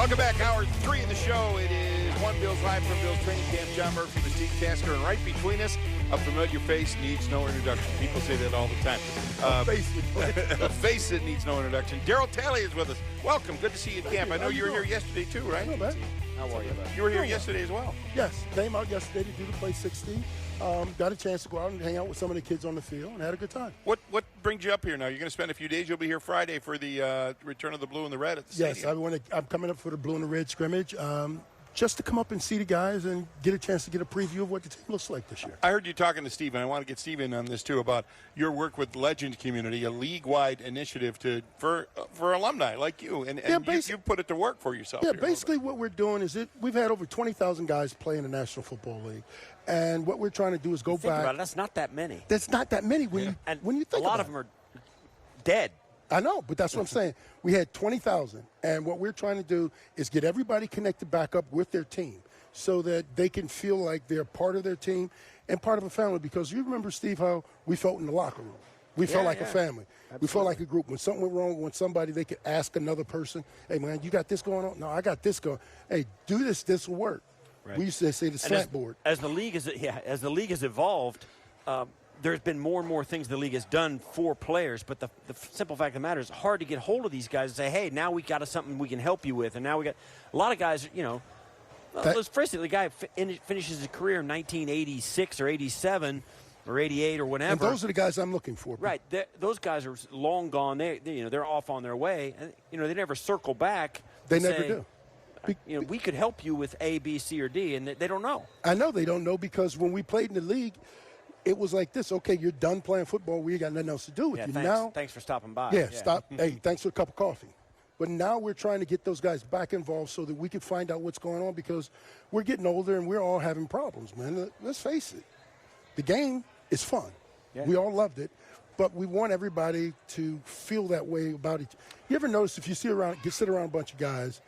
Welcome back, hour 3 of the show. It is One Bills Live from Bills Training Camp. John Murphy with Steve Tasker, and right between us, a familiar face needs no introduction. People say that all the time. A face that needs no introduction. Darryl Talley is with us. Welcome. Good to see you at camp. I know you were here yesterday too, right? Not bad. How are you? You were here yesterday as well. Yes, came out yesterday to do the Play 60. Got a chance to go out and hang out with some of the kids on the field and had a good time. What brings you up here now? You're going to spend a few days. You'll be here Friday for the return of the blue and the red at the stadium. Yes, I'm coming up for the blue and the red scrimmage. Just to come up and see the guys and get a chance to get a preview of what the team looks like this year. I heard you talking to Steve, and I want to get Steve in on this too, about your work with Legend Community, a league-wide initiative for alumni like you, and you put it to work for yourself. Yeah, basically what we're doing is we've had over 20,000 guys play in the National Football League, and what we're trying to do is go back. About it, that's not that many. That's not that many when you think about it. A lot of them are dead. I know, but that's what I'm saying. We had 20,000, and what we're trying to do is get everybody connected back up with their team so that they can feel like they're part of their team and part of a family. Because you remember, Steve, how we felt in the locker room. We felt like a family. Absolutely. We felt like a group. When something went wrong with somebody, they could ask another person, hey, man, you got this going on? No, I got this going. Hey, do this. This will work. Right. We used to say the slant board. As the league has evolved, there's been more and more things the league has done for players, but the simple fact of the matter is it's hard to get hold of these guys and say, hey, now we got something we can help you with. And now we got a lot of guys, let's face it, the guy finishes his career in 1986 or 87 or 88 or whatever. And those are the guys I'm looking for. Right. Those guys are long gone. They're off on their way. And, they never circle back. They never do. We could help you with A, B, C, or D, and they don't know. I know they don't know because when we played in the league, it was like this. Okay, you're done playing football. We ain't got nothing else to do with you. Now, thanks for stopping by. Yeah, stop. Hey, thanks for a cup of coffee. But now we're trying to get those guys back involved so that we can find out what's going on because we're getting older and we're all having problems, man. Let's face it. The game is fun. Yeah. We all loved it. But we want everybody to feel that way about it. You ever notice if you sit around a bunch of guys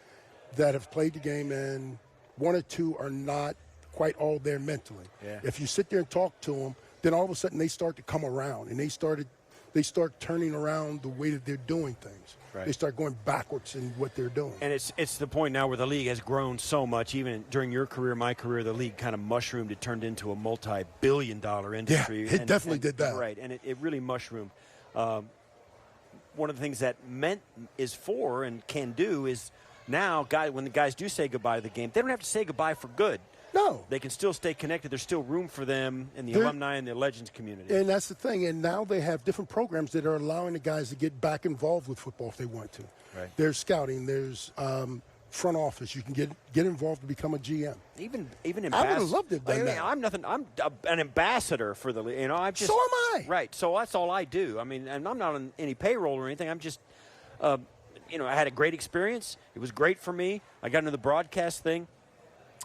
that have played the game and one or two are not quite all there mentally. Yeah. If you sit there and talk to them, then all of a sudden they start to come around and they start turning around the way that they're doing things. Right. They start going backwards in what they're doing. And it's the point now where the league has grown so much. Even during your career, my career, the league kind of mushroomed. It turned into a multi-billion-dollar industry. Yeah, it definitely did that. Right, and it really mushroomed. One of the things that Ment is for and can do is now, when the guys do say goodbye to the game, they don't have to say goodbye for good. No. They can still stay connected. There's still room for them in the alumni and the Legends community. And that's the thing. And now they have different programs that are allowing the guys to get back involved with football if they want to. Right. There's scouting. There's front office. You can get involved to become a GM. Even ambassador. I would have loved it by now. I'm nothing. I'm an ambassador for the league. So am I. Right. So that's all I do. I mean, and I'm not on any payroll or anything. I'm just, I had a great experience. It was great for me. I got into the broadcast thing.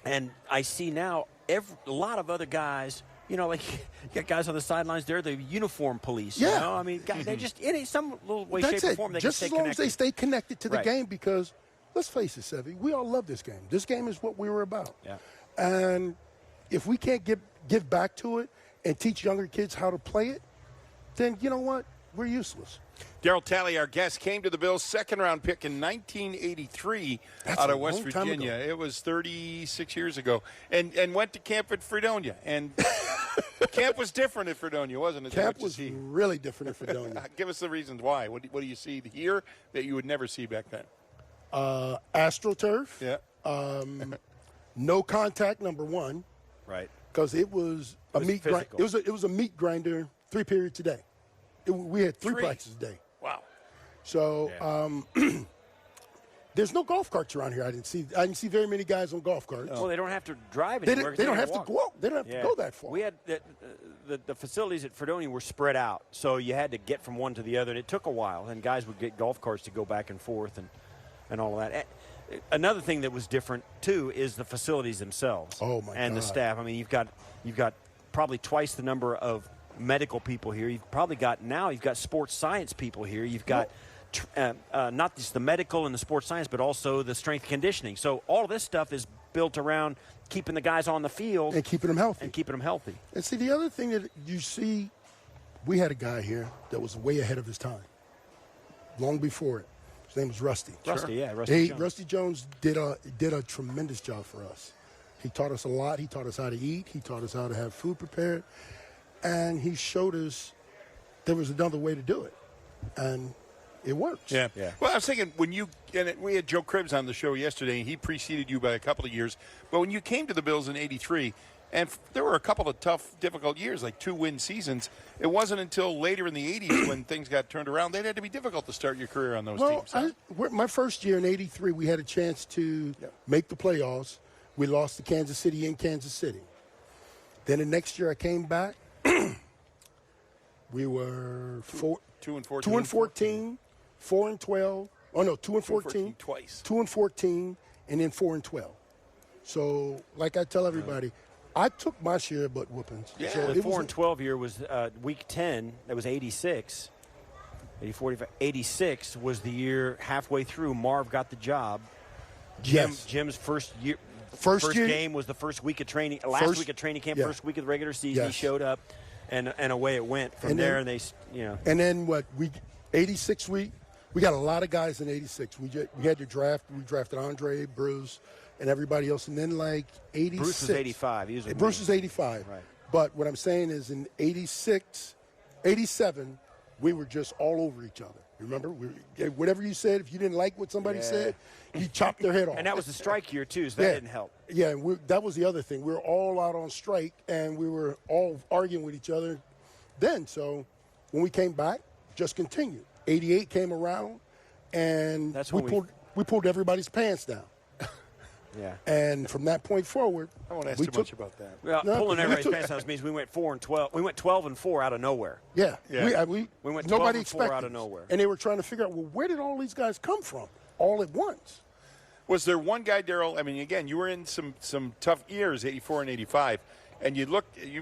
And I see now a lot of other guys, like you got guys on the sidelines, they're the uniform police. Yeah. I mean, they're just in some little way, shape, or form, they just can stay connected. Just as long as they stay connected to the right. game because, let's face it, Sevy, we all love this game. This game is what we were about. Yeah. And if we can't give back to it and teach younger kids how to play it, then you know what? We're useless. Darryl Talley, our guest, came to the Bills' second-round pick in 1983 out of West Virginia. It was 36 years ago. And went to camp at Fredonia. And camp was different at Fredonia, wasn't it? Camp was really different at Fredonia. Give us the reasons why. What do you see here that you would never see back then? AstroTurf. Yeah. No contact, number one. Right. Because it was a meat grinder. It was a meat grinder 3 periods a day. We had 3 practices a day. Wow. So there's no golf carts around here. I didn't see very many guys on golf carts. Well, they don't have to drive anywhere. They don't have to go. They don't have to go that far. We had the facilities at Fredonia were spread out, so you had to get from one to the other, and it took a while. And guys would get golf carts to go back and forth and all of that. Another thing that was different too is the facilities themselves. Oh my God. And the staff. I mean, you've got probably twice the number of medical people here. You've got sports science people here. You've got not just the medical and the sports science, but also the strength conditioning. So all of this stuff is built around keeping the guys on the field and keeping them healthy. And see, the other thing that you see, we had a guy here that was way ahead of his time, long before it. His name was Rusty. Rusty, yeah, Rusty Jones. Rusty Jones did a tremendous job for us. He taught us a lot. He taught us how to eat. He taught us how to have food prepared. And he showed us there was another way to do it. And it works. Yeah. Well, I was thinking we had Joe Cribbs on the show yesterday, and he preceded you by a couple of years. But when you came to the Bills in '83, and there were a couple of tough, difficult years, like 2-win seasons, it wasn't until later in the '80s when things got turned around. They had to be difficult to start your career on those teams. Huh? My first year in '83, we had a chance to make the playoffs. We lost to Kansas City in Kansas City. Then the next year I came back. We were 2-14, 4-12. Oh no, 2-14 twice. 2-14, and then 4-12. So, like I tell everybody, I took my share of butt whoopings. Yeah. So the 4-12 year was week 10. That was 86. 86 was the year halfway through. Marv got the job. Jim's first year. First game was the first week of training. Last week of training camp. First week of the regular season. He showed up. And away it went from there, and they, And then 86 we got a lot of guys in 86. We had to draft. We drafted Andre, Bruce, and everybody else. And then 86. Bruce was 85. Bruce was 85. Right. But what I'm saying is in 86, 87, we were just all over each other. Remember, whatever you said, if you didn't like what somebody said, you chopped their head off. And that was the strike year, too, so that didn't help. Yeah, and that was the other thing. We were all out on strike, and we were all arguing with each other then. So when we came back, just continued. 88 came around, and we pulled everybody's pants down. Yeah. And from that point forward, I won't ask too much about that. Well, pulling everybody's pants down means we went 4-12. We went 12-4 out of nowhere. Yeah. We went 12-4 out of nowhere. And they were trying to figure out, well, where did all these guys come from all at once? Was there one guy, Darryl? I mean, again, you were in some tough years, 84 and 85, and you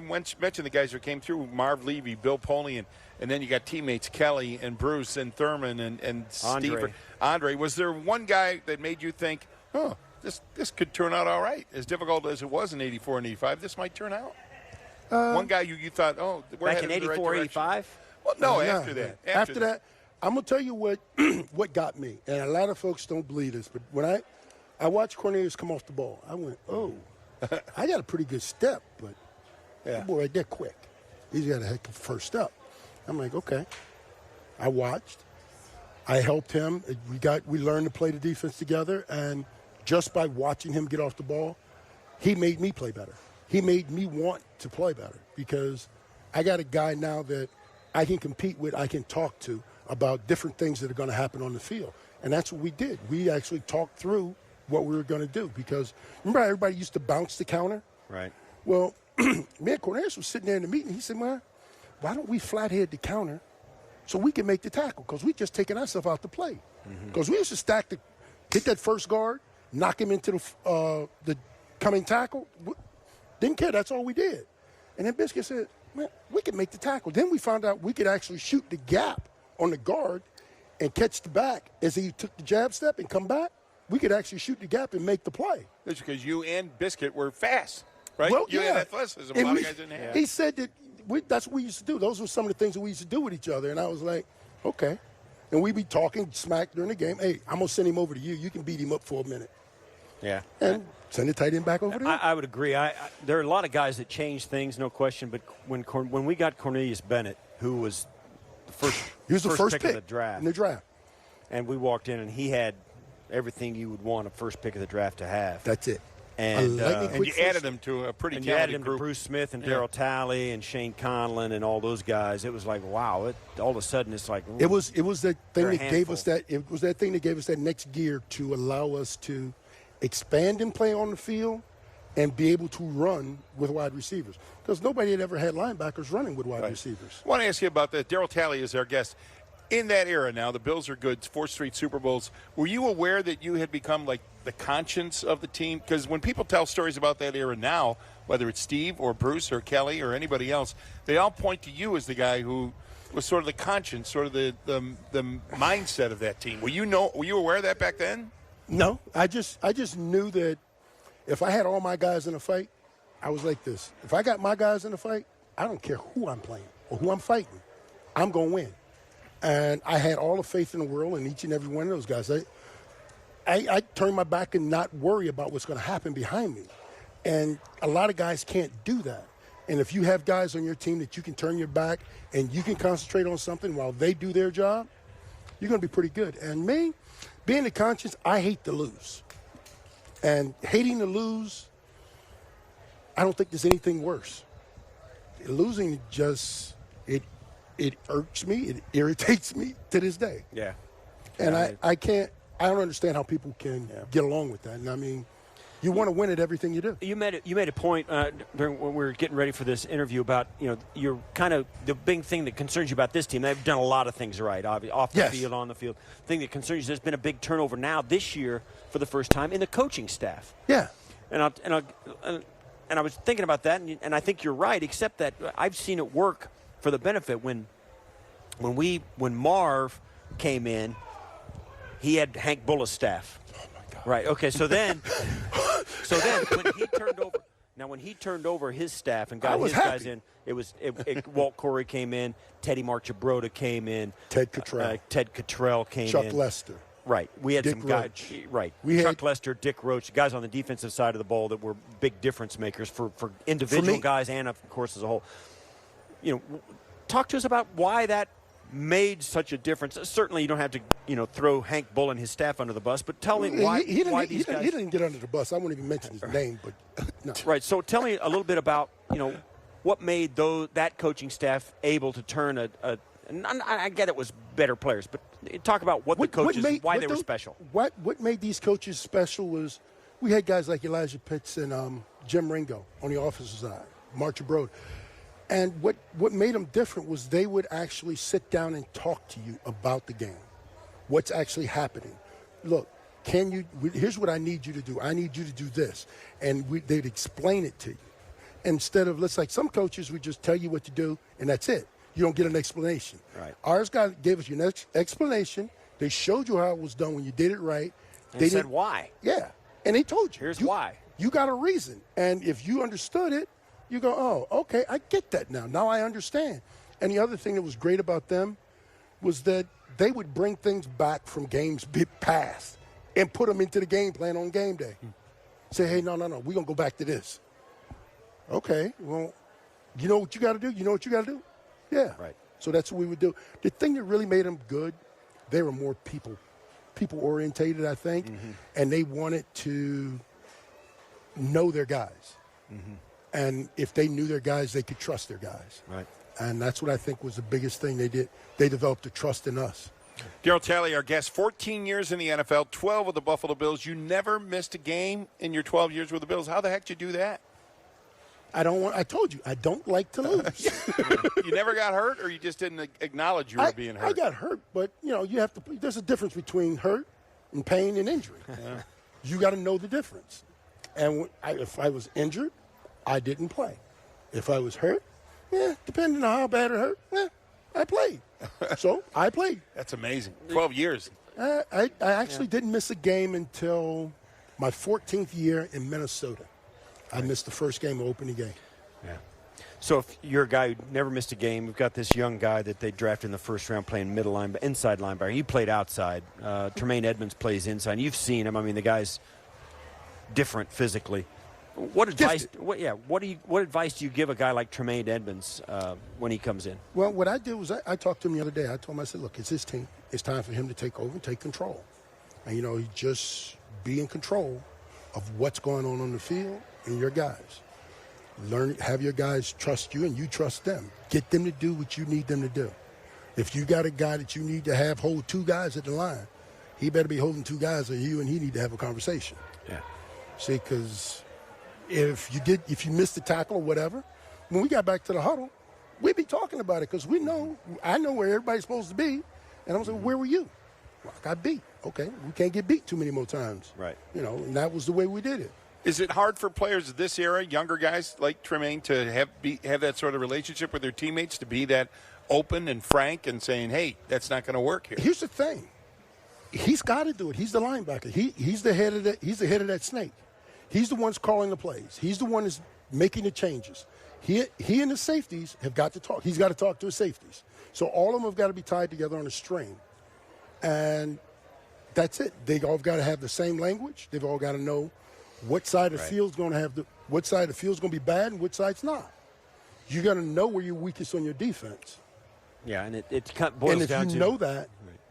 mentioned the guys who came through, Marv Levy, Bill Poley, and then you got teammates Kelly and Bruce and Thurman and Steve. Andre. Was there one guy that made you think, oh, this could turn out all right? As difficult as it was in 84 and 85, this might turn out. One guy you thought, oh, we're back headed in 84, 85? Well, no, after that. After that, I'm going to tell you what got me. And a lot of folks don't believe this, but when I watched Cornelius come off the ball, I went, oh, I got a pretty good step, but that boy right there quick. He's got a heck of a first step. I'm like, okay. I watched. I helped him. We learned to play the defense together, and just by watching him get off the ball, he made me play better. He made me want to play better because I got a guy now that I can compete with, I can talk to about different things that are going to happen on the field. And that's what we did. We actually talked through what we were going to do because remember everybody used to bounce the counter? Right. Well, me and Cornelius was sitting there in the meeting. He said, man, why don't we flathead the counter so we can make the tackle? Because we just taking ourselves out to play. Because we used to hit that first guard, knock him into the coming tackle. Didn't care. That's all we did. And then Biscuit said, man, we can make the tackle. Then we found out we could actually shoot the gap on the guard and catch the back as he took the jab step and come back. We could actually shoot the gap and make the play. That's because you and Biscuit were fast, right? Well, you had athleticism. A lot of guys didn't have. He said that that's what we used to do. Those were some of the things that we used to do with each other. And I was like, okay. And we'd be talking smack during the game. Hey, I'm going to send him over to you. You can beat him up for a minute. Yeah. And send the tight end back over there. I would agree. There are a lot of guys that change things, no question. But when we got Cornelius Bennett, who was the first pick in the draft. And we walked in, and he had everything you would want a first pick of the draft to have. That's it. And you added him to a pretty talented group. You added him to Bruce Smith and Darryl Talley and Shane Conlon and all those guys. It was like, wow. All of a sudden, it's like it was that thing that gave us that. It was that thing that gave us that next gear to allow us to expand and play on the field and be able to run with wide receivers. Because nobody had ever had linebackers running with wide receivers. I want to ask you about that. Darryl Talley is our guest. In that era now, the Bills are good, 4th Street Super Bowls. Were you aware that you had become like the conscience of the team? Because when people tell stories about that era now, whether it's Steve or Bruce or Kelly or anybody else, they all point to you as the guy who was sort of the conscience, sort of the mindset of that team. Were you aware of that back then? No, I just knew that if I had all my guys in a fight, I was like this. If I got my guys in a fight, I don't care who I'm playing or who I'm fighting. I'm going to win. And I had all the faith in the world in each and every one of those guys. I turn my back and not worry about what's going to happen behind me. And a lot of guys can't do that. And if you have guys on your team that you can turn your back and you can concentrate on something while they do their job, you're going to be pretty good. And me, being the conscience, I hate to lose. And hating to lose, I don't think there's anything worse. Losing just, it irks me, it irritates me to this day. Yeah. And I don't understand how people can get along with that. And I mean, you want to win at everything you do. You made a point during when we were getting ready for this interview about, you're kind of the big thing that concerns you about this team. They've done a lot of things right, off the field, on the field. The thing that concerns you is there's been a big turnover now this year for the first time in the coaching staff. Yeah. And I was thinking about that, and I think you're right, except that I've seen it work for the benefit when Marv came in, he had Hank Bulla's staff. Oh my God. Right. Okay. So then when he turned over his staff and got his guys in, Walt Corey came in, Teddy Marchibroda came in, Ted Cottrell came in, Chuck Lester. Right. We had Dick some guys. Roach. Right. We Chuck had Lester, Dick Roach, guys on the defensive side of the ball that were big difference makers for individual guys and, of course, as a whole. Talk to us about why that made such a difference. Certainly, you don't have to, throw Hank Bull and his staff under the bus, but tell me why these guys. He didn't get under the bus. I won't even mention his name, but no. Right. So tell me a little bit about, what made that coaching staff able to turn and I get it was better players, but talk about why they were special. What made these coaches special was we had guys like Elijah Pitts and Jim Ringo on the offensive side, Marchibroda. And what made them different was they would actually sit down and talk to you about the game, what's actually happening. Look, here's what I need you to do. I need you to do this. And they'd explain it to you. Instead of, some coaches would just tell you what to do, and that's it. You don't get an explanation. Right. Ours guy gave us your explanation. They showed you how it was done when you did it right. They said why. Yeah. And they told you. Here's why. You got a reason. And if you understood it, you go, oh, okay, I get that now. Now I understand. And the other thing that was great about them was that they would bring things back from games past and put them into the game plan on game day. Say, hey, no, we're going to go back to this. Okay, well, you know what you got to do? You know what you got to do? Yeah. Right. So that's what we would do. The thing that really made them good, they were more people-orientated, I think, and they wanted to know their guys. Mm-hmm. And if they knew their guys, they could trust their guys. Right. And that's what I think was the biggest thing they did. They developed a trust in us. Darryl Talley, our guest, 14 years in the NFL, 12 with the Buffalo Bills. You never missed a game in your 12 years with the Bills. How the heck did you do that? I told you, I don't like to lose. You never got hurt, or you just didn't acknowledge you were being hurt? I got hurt, but, there's a difference between hurt and pain and injury. Yeah. You got to know the difference. And if I was injured, I didn't play. If I was hurt, depending on how bad it hurt, I played. So I played. That's amazing. 12 years. I actually didn't miss a game until my 14th year in Minnesota. I missed the first game of opening game. Yeah. So if you're a guy who never missed a game, we've got this young guy that they drafted in the first round playing inside linebacker. He played outside. Tremaine Edmonds plays inside. You've seen him. I mean, the guy's different physically. What advice? What advice do you give a guy like Tremaine Edmonds when he comes in? Well, what I did was I talked to him the other day. I told him, I said, look, it's his team. It's time for him to take over and take control. And he just be in control of what's going on the field and your guys. Have your guys trust you and you trust them. Get them to do what you need them to do. If you got a guy that you need to have hold two guys at the line, he better be holding two guys, or you and he need to have a conversation. Yeah. See, because if you missed the tackle or whatever, when we got back to the huddle, we'd be talking about it because I know where everybody's supposed to be, and I was like, where were you? Well, I got beat. Okay, we can't get beat too many more times. Right. And that was the way we did it. Is it hard for players of this era, younger guys like Tremaine, to have that sort of relationship with their teammates, to be that open and frank and saying, hey, that's not going to work here? Here's the thing. He's got to do it. He's the linebacker. He's the head of that snake. He's the one calling the plays. He's the one that's making the changes. He and the safeties have got to talk. He's got to talk to his safeties. So all of them have got to be tied together on a string. And that's it. They all got to have the same language. They've all got to know what side of the field's going to have what side of the field's going to be bad and which side's not. You got to know where you're weakest on your defense. Yeah, and it boils down to. And if you know that,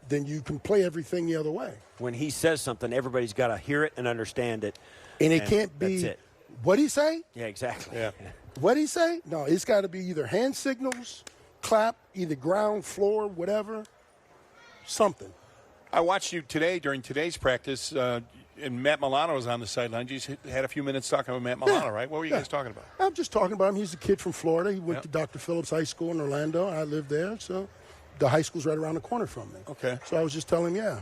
then you can play everything the other way. When he says something, everybody's got to hear it and understand it. And it can't be. That's it. What'd he say? Yeah, exactly. Yeah. What'd he say? No, it's got to be either hand signals, clap, either ground, floor, whatever, something. I watched you today during today's practice, and Matt Milano was on the sideline. You just had a few minutes talking about Matt Milano, right? What were you guys talking about? I'm just talking about him. He's a kid from Florida. He went to Dr. Phillips High School in Orlando. I live there, so the high school's right around the corner from me. Okay. So I was just telling him,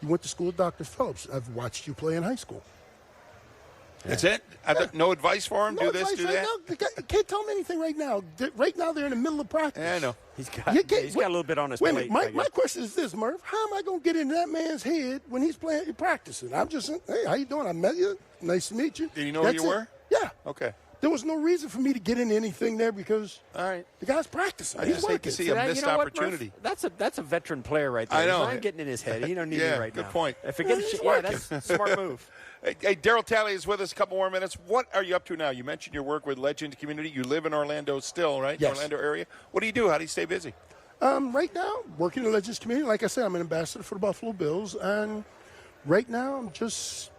you went to school with Dr. Phillips. I've watched you play in high school. That's it? No advice for him? No do this, advice do right that? now. You can't tell him anything right now. Right now, they're in the middle of practice. Yeah, I know. He's got a little bit on his Wait a plate. minute. My question is this, Murph. How am I going to get into that man's head when he's practicing? I'm just saying, hey, how you doing? I met you. Nice to meet you. Did you know who you were? Yeah. Okay. There was no reason for me to get into anything there because the guy's practicing. I He's just hate to working. see a missed opportunity. That's a veteran player right there. I know. He's not getting in his head. He don't need it right now. good point. If it gets, that's a smart move. Hey, Darryl Talley is with us. A couple more minutes. What are you up to now? You mentioned your work with Legend Community. You live in Orlando still, right? Yes. Orlando area. What do you do? How do you stay busy? Right now, working in the Legends community. Like I said, I'm an ambassador for the Buffalo Bills. And right now, I'm just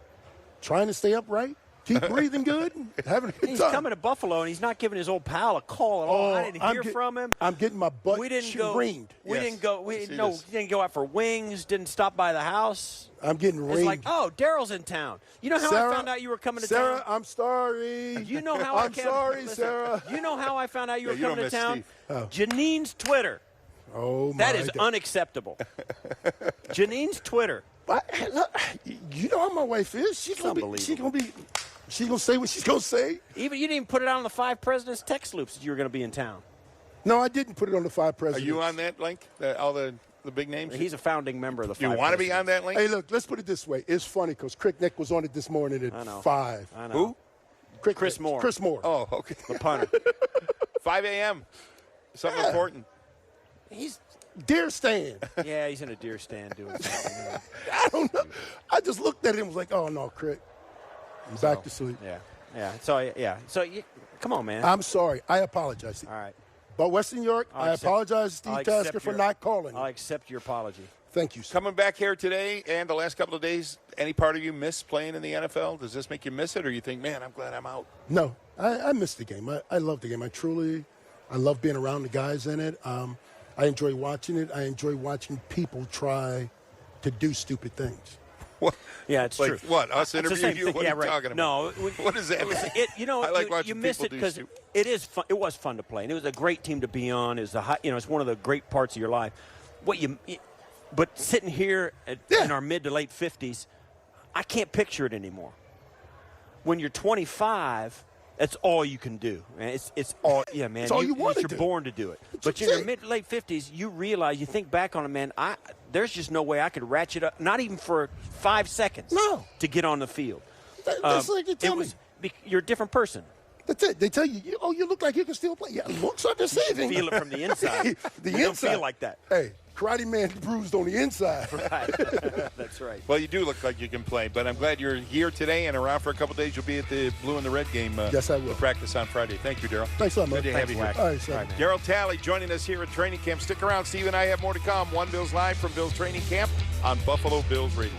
trying to stay upright, keep breathing good, and having a good time. He's coming to Buffalo, and he's not giving his old pal a call at all. I didn't hear from him. I'm getting my butt We didn't reamed. go. We didn't go. He didn't go out for wings. Didn't stop by the house. I'm getting reamed. It's like, oh, Daryl's in town. You know how Sarah, I found out you were coming to Sarah, town? I'm sorry. You know how I'm sorry, Sarah. You know how I found out you were you don't coming to miss town? Steve. Janine's Twitter. Oh, my That is God. unacceptable. Janine's Twitter. But, look, you know how my wife is. She's gonna say what she's gonna say. Even you didn't even put it out on the 5 Presidents text loops that you were going to be in town. No, I didn't put it on the 5 Are presidents. you on that link? All the big names? He's a founding member of the 5 Do you want to be on that link? Hey, look, let's put it this way. It's funny because Crick Nick was on it this morning at 5. I know. Who? Chris Moore. Chris Moore. Oh, okay. The punter. 5 a.m. Something important. He's Deer stand. he's in a deer stand doing something. I don't know. I just looked at him and was like, oh, no, Crick. I'm back to sleep. Yeah. So come on, man. I'm sorry. I apologize. All right. But Western York, I apologize to Steve Tasker for not calling. I'll accept your apology. Thank you, sir. Coming back here today and the last couple of days, any part of you miss playing in the NFL? Does this make you miss it, or you think, man, I'm glad I'm out? No, I miss the game. I love the game. I love being around the guys in it. I enjoy watching it. I enjoy watching people try to do stupid things. What? Yeah, it's like true. what? Us It's the interviewing same you? thing. What are you right. talking about? No. What does that mean? I like watching you miss people it do because stupid. it is fun. It was fun to play, and it was a great team to be on. It's it's one of the great parts of your life. But sitting here in our mid to late 50s, I can't picture it anymore. When you're 25, that's all you can do. Man. It's all, man. It's all you want to You're do. born to do it. But in your mid to late 50s, you realize, you think back on it, man, there's just no way I could ratchet up, not even for 5 seconds, to get on the field. That's like you tell me. You're a different person. That's it. They tell you, you look like you can still play. Yeah, looks are deceiving. You feel it from the inside. You don't feel like that. Hey, Karate Man bruised on the inside. Right. That's right. Well, you do look like you can play, but I'm glad you're here today and around for a couple days. You'll be at the Blue and the Red game. Yes, I will. For practice on Friday. Thank you, Darryl. Thanks a lot, man. Good to have you here. All right, sir. Darryl Talley joining us here at training camp. Stick around. Steve and I have more to come. One Bills Live from Bills training camp on Buffalo Bills Radio.